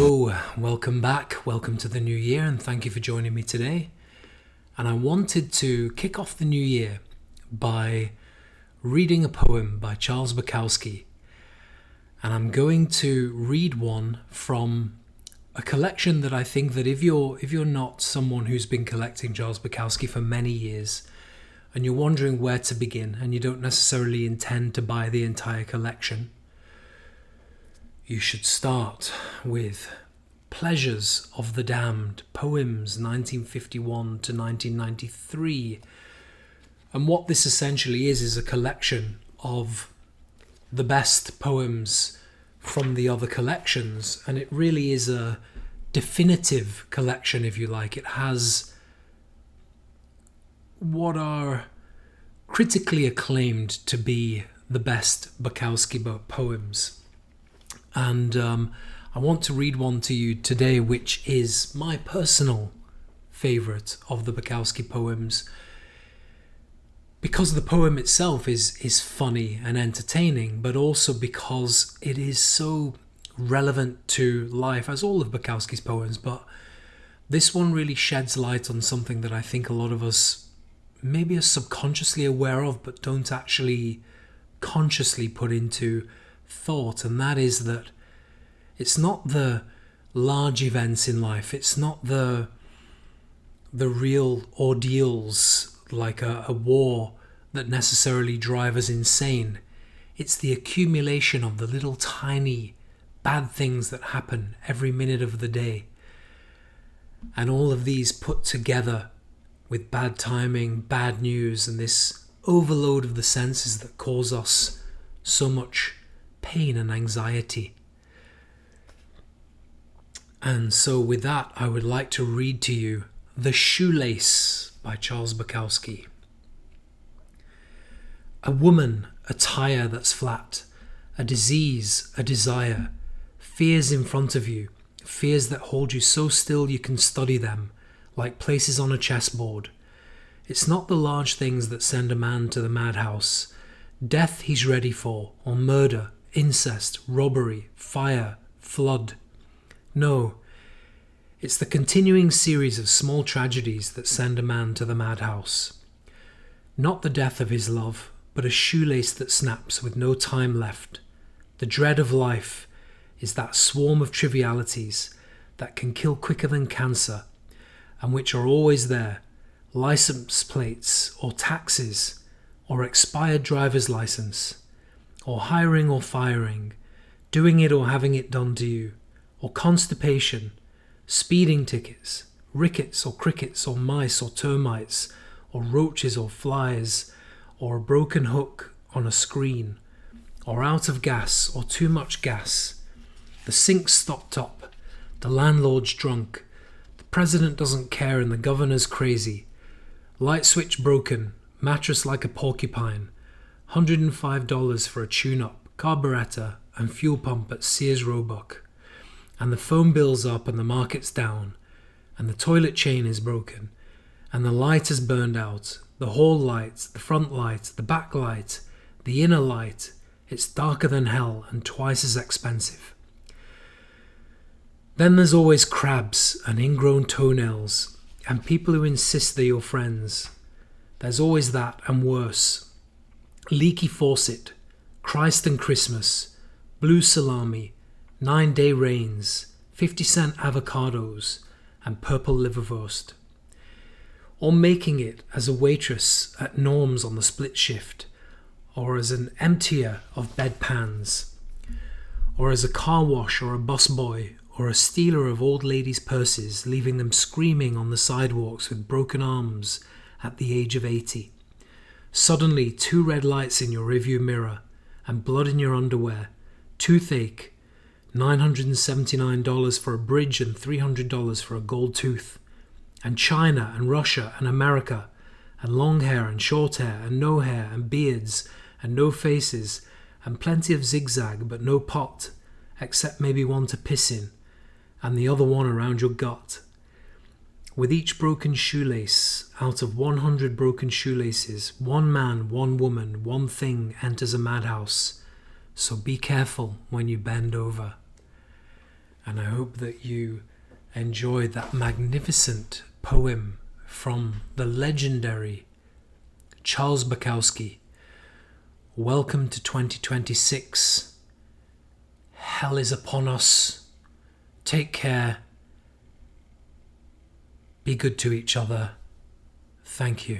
Hello, welcome back, welcome to the new year, and thank you for joining me today. And I wanted to kick off the new year by reading a poem by Charles Bukowski. And I'm going to read one from a collection that I think that if you're not someone who's been collecting Charles Bukowski for many years, and you're wondering where to begin, and you don't necessarily intend to buy the entire collection, you should start with Pleasures of the Damned, Poems 1951 to 1993. And what this essentially is a collection of the best poems from the other collections. And it really is a definitive collection, if you like. It has what are critically acclaimed to be the best Bukowski poems. And I want to read one to you today, which is my personal favourite of the Bukowski poems, because the poem itself is funny and entertaining, but also because it is so relevant to life, as all of Bukowski's poems. But this one really sheds light on something that I think a lot of us maybe are subconsciously aware of, but don't actually consciously put into thought, and that is that it's not the large events in life, it's not the real ordeals like a war that necessarily drive us insane. It's the accumulation of the little tiny bad things that happen every minute of the day, and all of these put together with bad timing, bad news, and this overload of the senses that cause us so much pain and anxiety. And so with that, I would like to read to you The Shoelace by Charles Bukowski. A woman, a tire that's flat, a disease, a desire, fears in front of you, fears that hold you so still you can study them, like places on a chessboard. It's not the large things that send a man to the madhouse, death he's ready for, or murder, incest, robbery, fire, flood. No, it's the continuing series of small tragedies that send a man to the madhouse. Not the death of his love, but a shoelace that snaps with no time left. The dread of life is that swarm of trivialities that can kill quicker than cancer, and which are always there, license plates or taxes, or expired driver's license, or hiring or firing, doing it or having it done to you, or constipation, speeding tickets, rickets or crickets or mice or termites, or roaches or flies, or a broken hook on a screen, or out of gas or too much gas, the sink stopped up, the landlord's drunk, the president doesn't care and the governor's crazy, light switch broken, mattress like a porcupine, $105 for a tune-up, carburetor and fuel pump at Sears Roebuck, and the phone bill's up and the market's down, and the toilet chain is broken, and the light is burned out, the hall light, the front light, the back light, the inner light, it's darker than hell and twice as expensive. Then there's always crabs and ingrown toenails, and people who insist they're your friends. There's always that, and worse. Leaky faucet, Christ and Christmas, blue salami, 9-day rains, 50-cent avocados, and purple liverwurst. Or making it as a waitress at Norm's on the split shift, or as an emptier of bedpans, or as a car wash or a busboy, or a stealer of old ladies' purses, leaving them screaming on the sidewalks with broken arms at the age of 80. Suddenly 2 red lights in your rearview mirror, and blood in your underwear, toothache, $979 for a bridge and $300 for a gold tooth, and China and Russia and America, and long hair and short hair and no hair and beards and no faces, and plenty of zigzag but no pot, except maybe one to piss in, and the other one around your gut. With each broken shoelace, out of 100 broken shoelaces, one man, one woman, one thing enters a madhouse. So be careful when you bend over. And I hope that you enjoyed that magnificent poem from the legendary Charles Bukowski. Welcome to 2026. Hell is upon us. Take care. Be good to each other. Thank you.